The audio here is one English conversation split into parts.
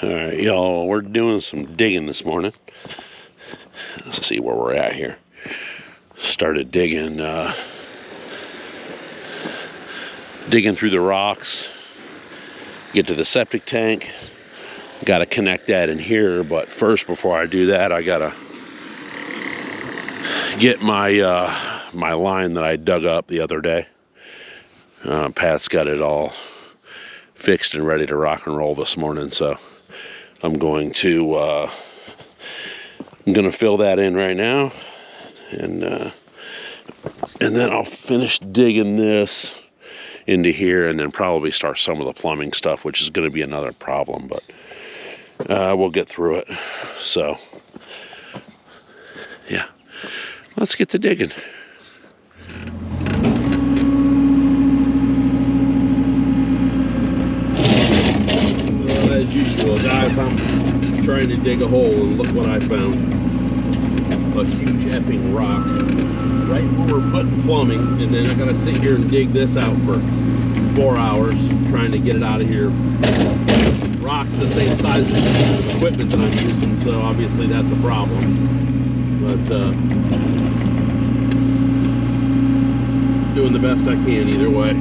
Alright, y'all, we're doing some digging this morning. Let's see where we're at here. Started digging through the rocks, get to the septic tank. Got to connect that in here, but first, before I do that, I gotta get my my line that I dug up the other day. Pat's got it all fixed and ready to rock and roll this morning, so I'm going to fill that in right now, and then I'll finish digging this into here, and then probably start some of the plumbing stuff, which is going to be another problem, but we'll get through it. So yeah, let's get to digging. Well, as usual, guys, I'm trying to dig a hole, and look what I found. A huge effing rock right where we're putting plumbing, and then I gotta sit here and dig this out for 4 hours trying to get it out of here. Rock's the same size as the equipment that I'm using, so obviously that's a problem. But doing the best I can either way.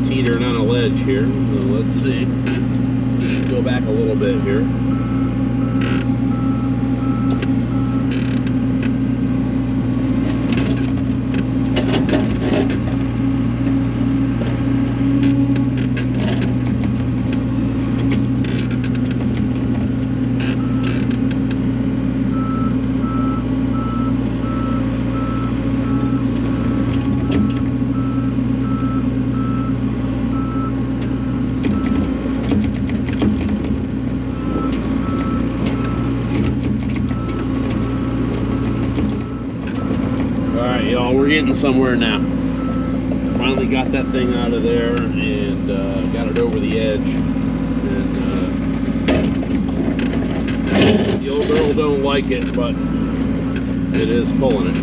Teetering on a ledge here, so let's see. Go back a little bit here. Y'all, we're getting somewhere now. Finally got that thing out of there and got it over the edge. And the old girl don't like it, but it is pulling it.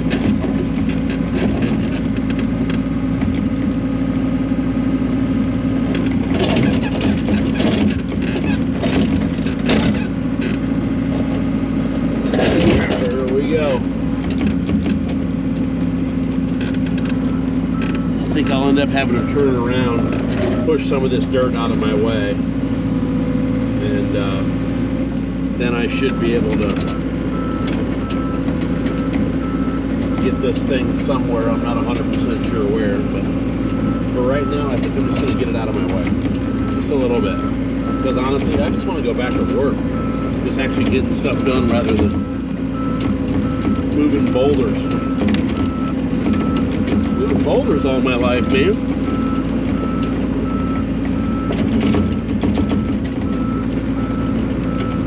There we go. I think I'll end up having to turn around, push some of this dirt out of my way, and then I should be able to get this thing somewhere. I'm not 100% sure where, but for right now, I think I'm just going to get it out of my way, just a little bit, because honestly, I just want to go back to work, just actually getting stuff done rather than moving boulders. Boulders all my life, man.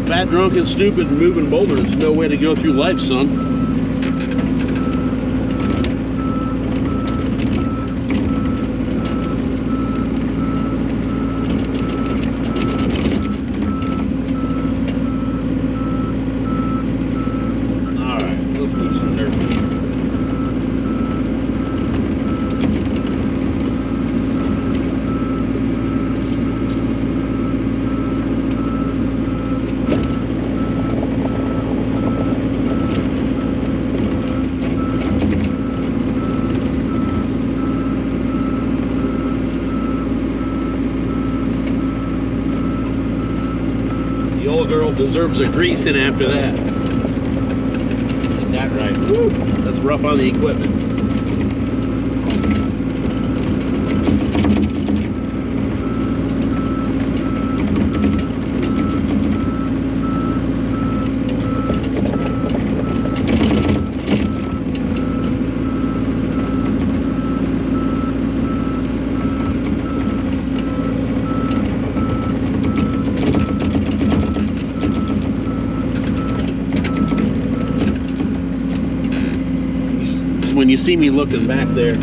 Fat, drunk, and stupid and moving boulders. No way to go through life, son. Alright, let's move some dirt. The old girl deserves a greasing after that. Get that right. Woo! That's rough on the equipment. is when you see me looking back there,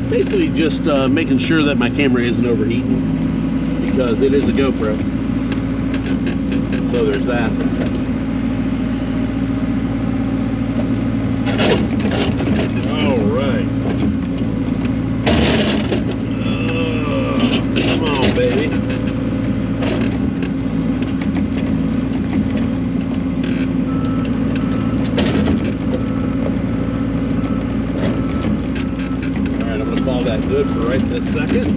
basically just making sure that my camera isn't overheating, because it is a GoPro. So there's that. All right. Come on, baby. All right, I'm gonna call that good for right this second.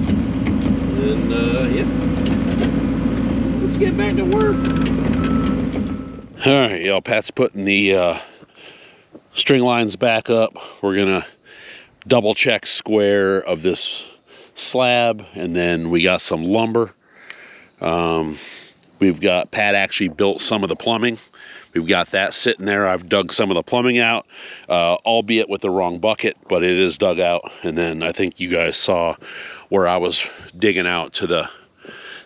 And yeah, let's get back to work. All right, y'all, Pat's putting the string lines back up. We're gonna double check square of this slab, and then we got some lumber. We've got, Pat actually built some of the plumbing. We've got that sitting there. I've dug some of the plumbing out, albeit with the wrong bucket, but it is dug out. And then I think you guys saw where I was digging out to the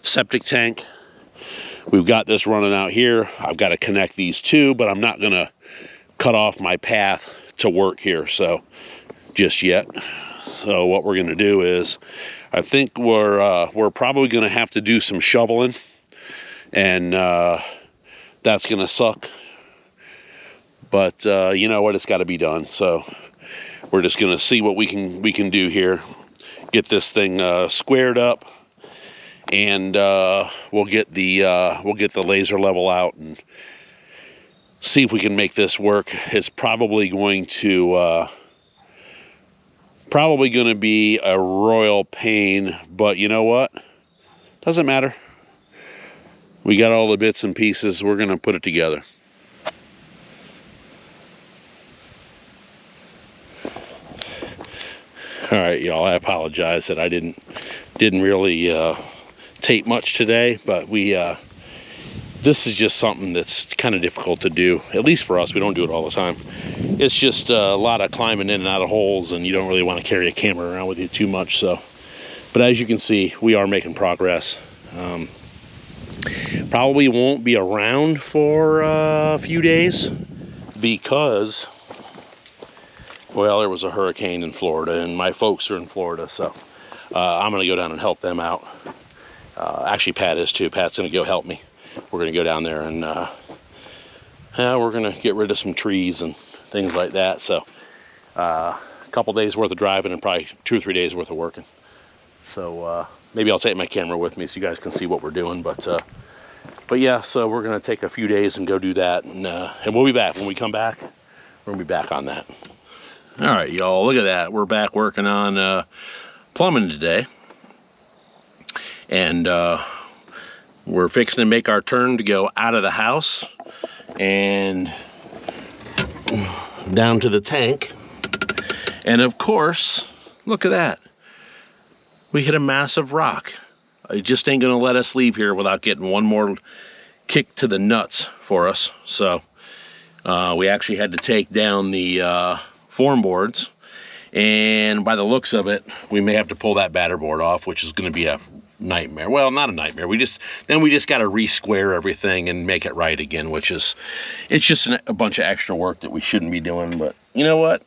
septic tank. We've got this running out here. I've got to connect these two, but I'm not gonna cut off my path to work here, so just yet. So what we're gonna do is, I think we're probably gonna have to do some shoveling, and that's gonna suck. But you know what? It's got to be done. So we're just gonna see what we can do here. Get this thing squared up, and we'll get the laser level out and see if we can make this work. It's probably going to be a royal pain, but you know what? Doesn't matter. We got all the bits and pieces. We're gonna put it together. All right, y'all, I apologize that I didn't really tape much today, but this is just something that's kind of difficult to do, at least for us. We don't do it all the time. It's just a lot of climbing in and out of holes, and you don't really want to carry a camera around with you too much. So, but as you can see, we are making progress. Probably won't be around for a few days because, well, there was a hurricane in Florida, and my folks are in Florida, so I'm gonna go down and help them out. Actually, Pat is too. Pat's gonna go help me. We're gonna go down there and we're gonna get rid of some trees and things like that. So a couple days worth of driving and probably 2 or 3 days worth of working. So maybe I'll take my camera with me so you guys can see what we're doing. But yeah, so we're gonna take a few days and go do that, and we'll be back. When we come back, we're gonna be back on that. All right, y'all, look at that. We're back working on plumbing today, and we're fixing to make our turn to go out of the house and down to the tank. And of course, look at that. We hit a massive rock. It just ain't gonna let us leave here without getting one more kick to the nuts for us. So we actually had to take down the form boards, and by the looks of it, we may have to pull that batter board off, which is gonna be a nightmare. Well, not a nightmare. We just got to re-square everything and make it right again, which is, it's just a bunch of extra work that we shouldn't be doing. But you know what?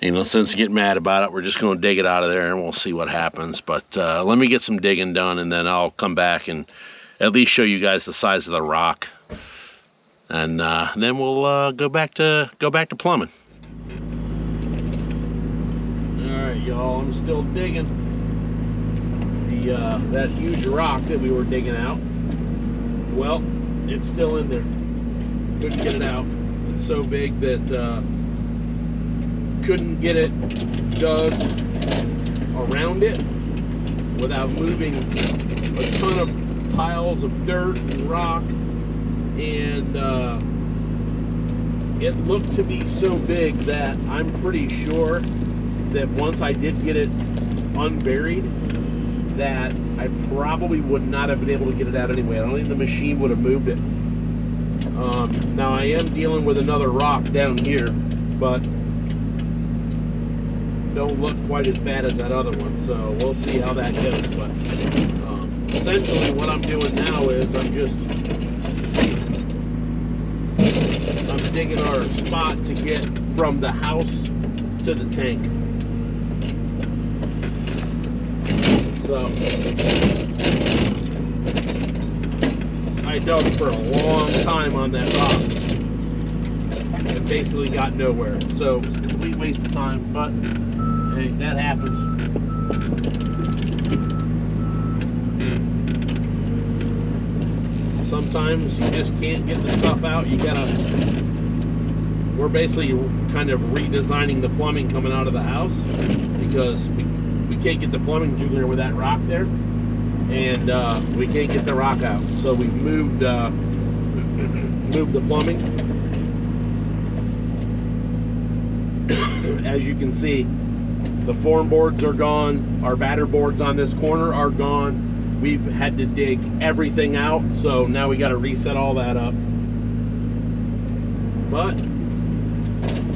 Ain't no sense getting mad about it. We're just going to dig it out of there and we'll see what happens. But let me get some digging done, and then I'll come back and at least show you guys the size of the rock, and then we'll go back to plumbing. All right, y'all. I'm still digging. That huge rock that we were digging out, well, it's still in there. Couldn't get it out. It's so big that couldn't get it dug around it without moving a ton of piles of dirt and rock, and it looked to be so big that I'm pretty sure that once I did get it unburied, that I probably would not have been able to get it out anyway. I don't think the machine would have moved it. Now I am dealing with another rock down here, but don't look quite as bad as that other one, so we'll see how that goes. But essentially what I'm doing now is I'm I'm digging our spot to get from the house to the tank. So I dug for a long time on that rock and basically got nowhere. So it's a complete waste of time, but hey, that happens. Sometimes you just can't get the stuff out. We're basically kind of redesigning the plumbing coming out of the house because we can't get the plumbing through there with that rock there, and we can't get the rock out. So we moved the plumbing. As you can see, the form boards are gone. Our batter boards on this corner are gone. We've had to dig everything out, so now we got to reset all that up. But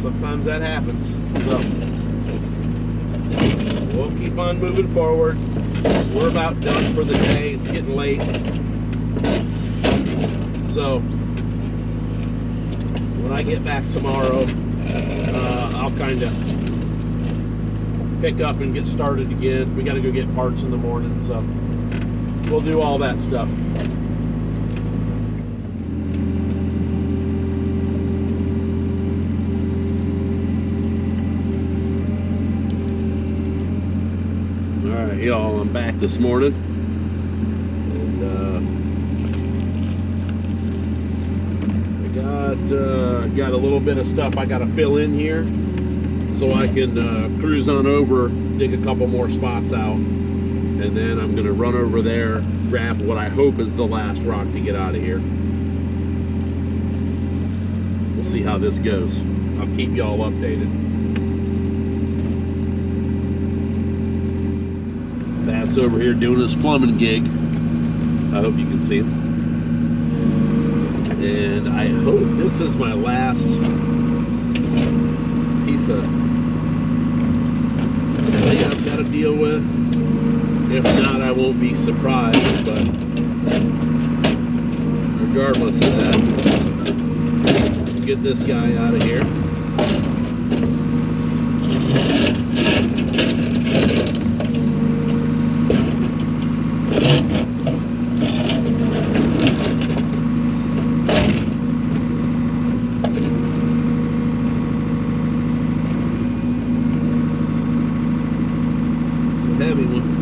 sometimes that happens. So we'll keep on moving forward. We're about done for the day. It's getting late. So when I get back tomorrow, I'll kind of pick up and get started again. We got to go get parts in the morning, so we'll do all that stuff. Alright, y'all, I'm back this morning. And I got a little bit of stuff I got to fill in here so I can cruise on over, dig a couple more spots out. And then I'm gonna run over there, grab what I hope is the last rock to get out of here. We'll see how this goes. I'll keep y'all updated. Pat's over here doing his plumbing gig. I hope you can see him. And I hope this is my last piece of clay I've got to deal with. If not, I won't be surprised, but regardless of that, get this guy out of here. It's a heavy one.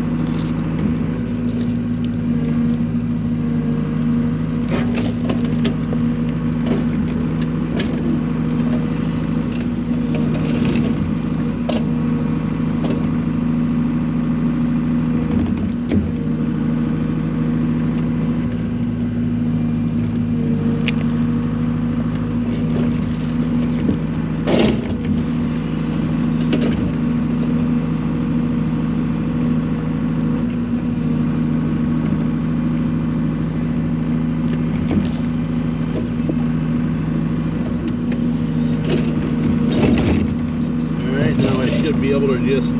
Be able to just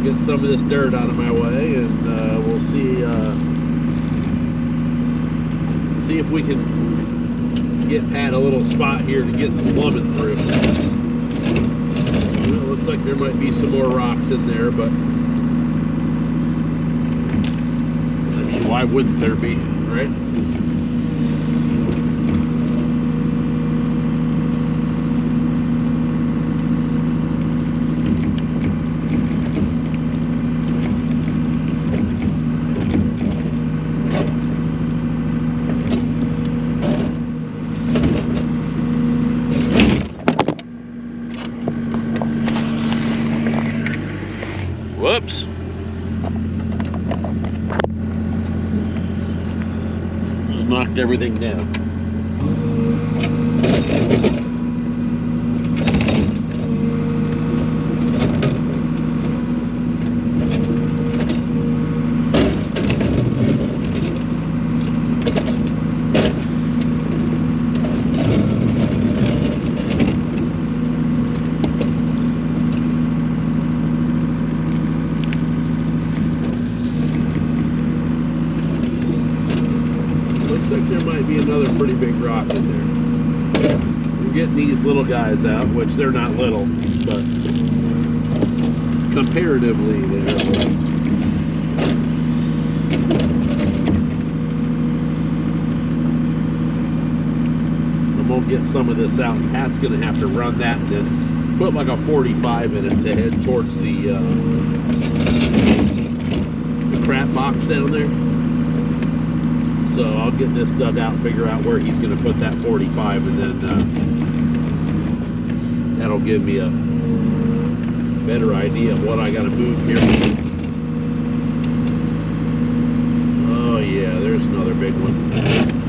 get some of this dirt out of my way, and we'll see if we can get Pat a little spot here to get some plumbing through. Well, it looks like there might be some more rocks in there, but I mean, why wouldn't there be, right? Whoops. Just knocked everything down. Looks like there might be another pretty big rock in there. we're getting these little guys out, which they're not little, but comparatively they're little. I'm gonna get some of this out, and Pat's gonna have to run that and then put like a 45 in it to head towards the crap box down there. So I'll get this dug out, figure out where he's going to put that 45, and then that'll give me a better idea of what I got to move here. Oh yeah, there's another big one.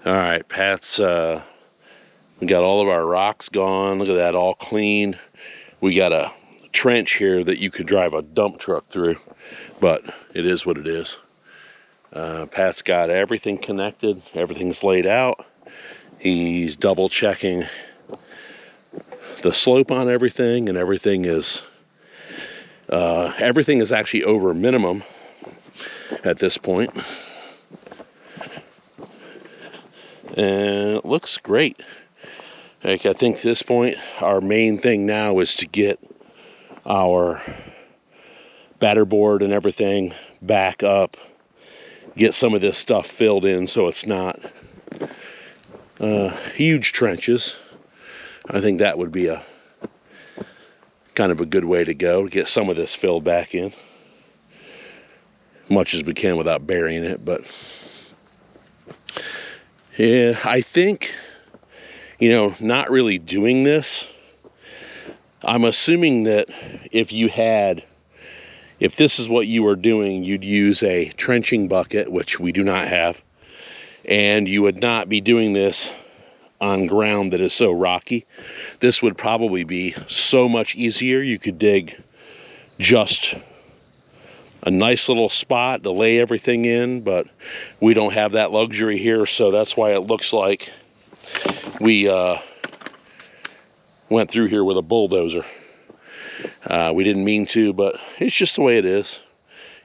All right, Pat's, we got all of our rocks gone. Look at that, all clean. We got a trench here that you could drive a dump truck through, but it is what it is. Pat's got everything connected. Everything's laid out. He's double checking the slope on everything, and everything is actually over minimum at this point. And it looks great. Like, I think at this point, our main thing now is to get our batter board and everything back up, get some of this stuff filled in so it's not huge trenches. I think that would be a kind of a good way to go, get some of this filled back in, much as we can without burying it. But yeah, I think, you know, not really doing this, I'm assuming that if this is what you were doing, you'd use a trenching bucket, which we do not have, and you would not be doing this on ground that is so rocky. This would probably be so much easier. You could dig just a nice little spot to lay everything in, but we don't have that luxury here, so that's why it looks like we went through here with a bulldozer. We didn't mean to, but it's just the way it is.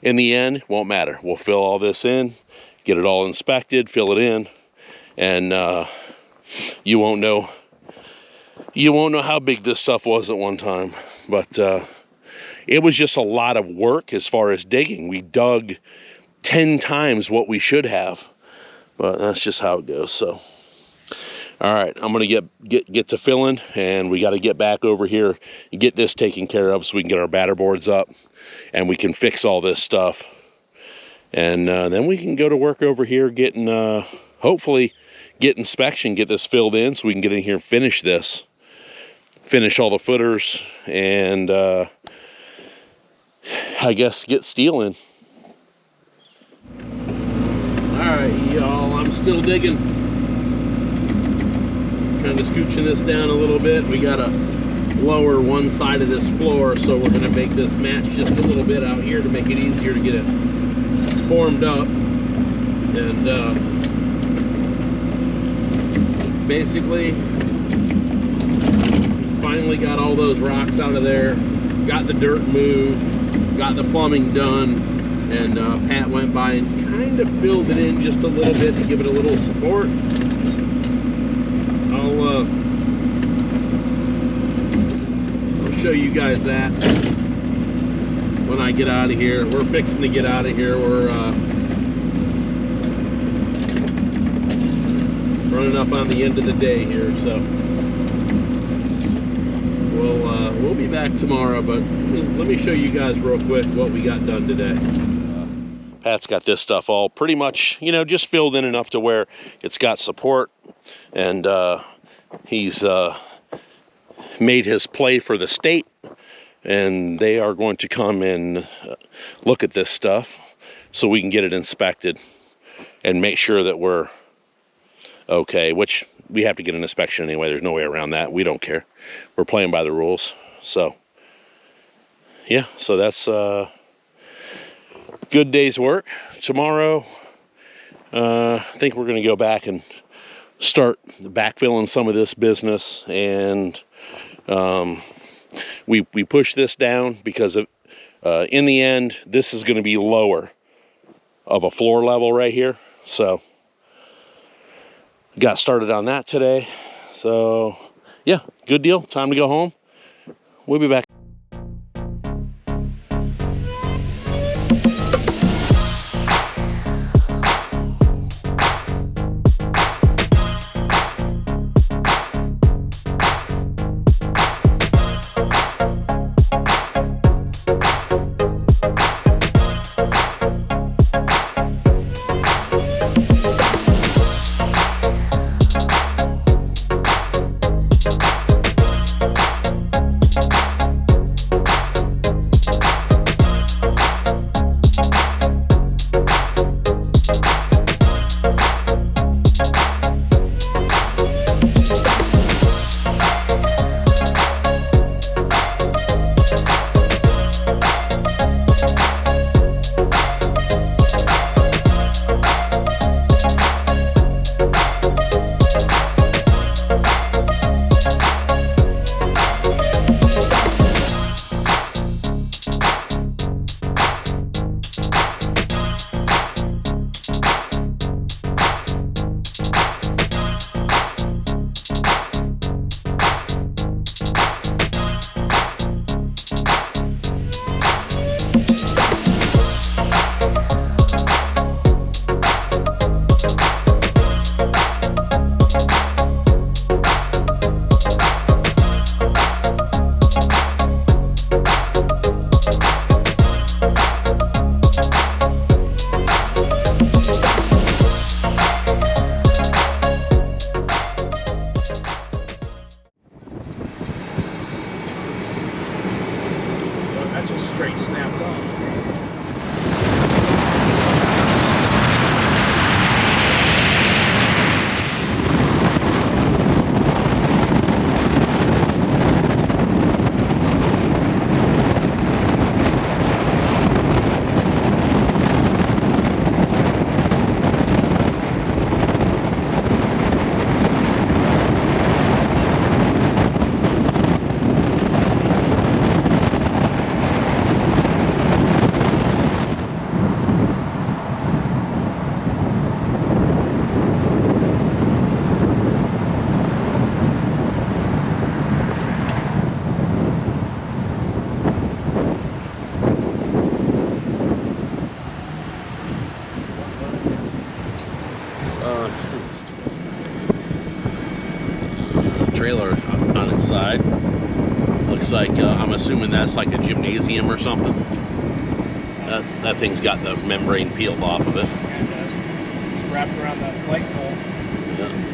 In the end, it won't matter. We'll fill all this in, get it all inspected, fill it in, and you won't know how big this stuff was at one time. But it was just a lot of work as far as digging. We dug 10 times what we should have, but that's just how it goes. So, all right, I'm gonna get to filling, and we got to get back over here and get this taken care of so we can get our batter boards up and we can fix all this stuff, and then we can go to work over here getting hopefully get inspection, get this filled in so we can get in here and finish this, finish all the footers, and I guess get steel in. Alright, y'all, I'm still digging. Kind of scooching this down a little bit. We gotta lower one side of this floor, so we're gonna make this match just a little bit out here to make it easier to get it formed up. And basically, finally got all those rocks out of there, got the dirt moved, got the plumbing done, and Pat went by and kind of filled it in just a little bit to give it a little support. I'll show you guys that. when I get out of here. We're fixing to get out of here. We're running up on the end of the day here, so we'll be back tomorrow. But let me show you guys real quick what we got done today. Pat's got this stuff all pretty much, you know, just filled in enough to where it's got support, and he's made his play for the state, and they are going to come and look at this stuff so we can get it inspected and make sure that we're okay, which we have to get an inspection anyway. There's no way around that. We don't care. We're playing by the rules. So yeah, so that's good day's work. Tomorrow, I think we're going to go back and start backfilling some of this business, and we push this down because of, in the end, this is going to be lower of a floor level right here. So got started on that today. So yeah, good deal. Time to go home. We'll be back. Trailer on its side. Looks like, I'm assuming that's like a gymnasium or something. That thing's got the membrane peeled off of it. Yeah, it does. It's wrapped around that light pole. Yeah.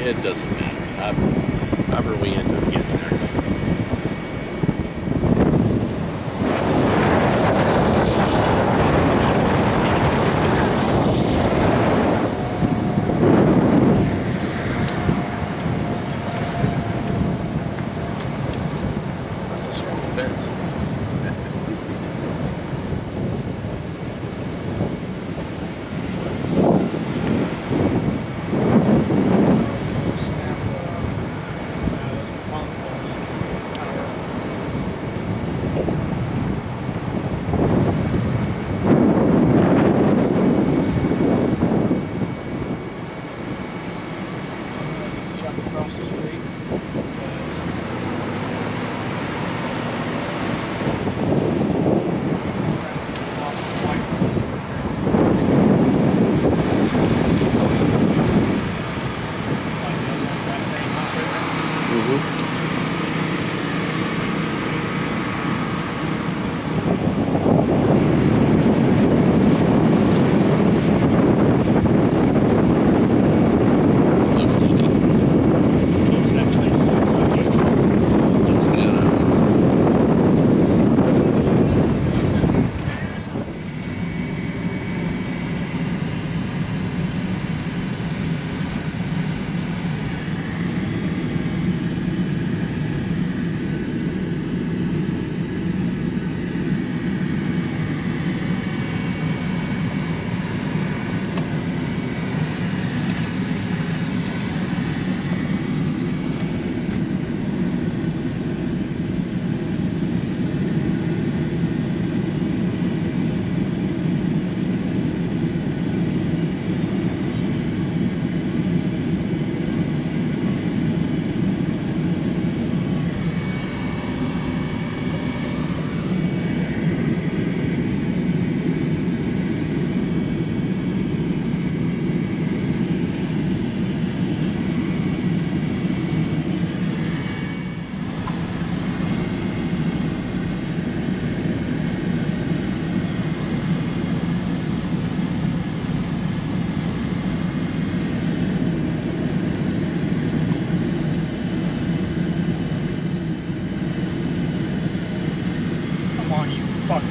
It doesn't matter. However we end up getting there. That's a strong fence. Across the street.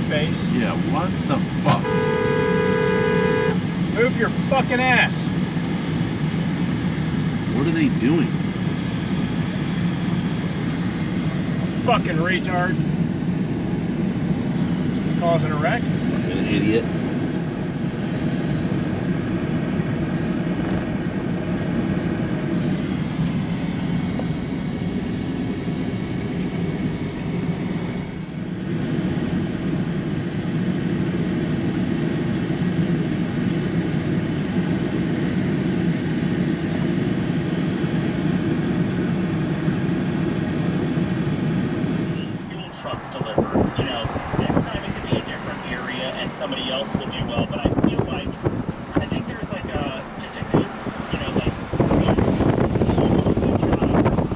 Face. Yeah, what the fuck? Move your fucking ass. What are they doing? Fucking retard. Causing a wreck. Fucking idiot. Somebody else will do well, but I feel like, I think there's like just a good, the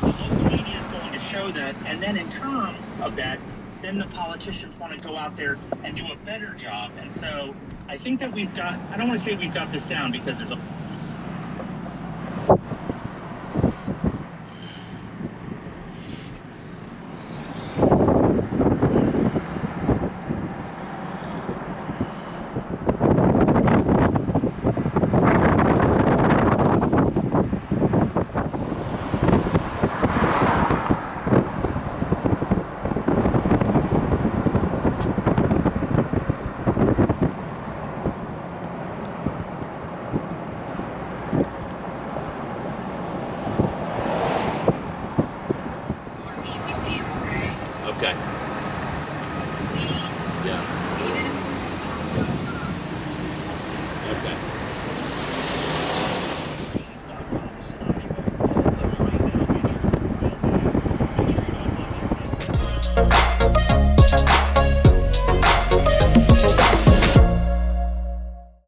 local media is going to show that, and then in terms of that, then the politicians want to go out there and do a better job, and so I think that we've got, I don't want to say we've got this down because there's a Okay. Yeah.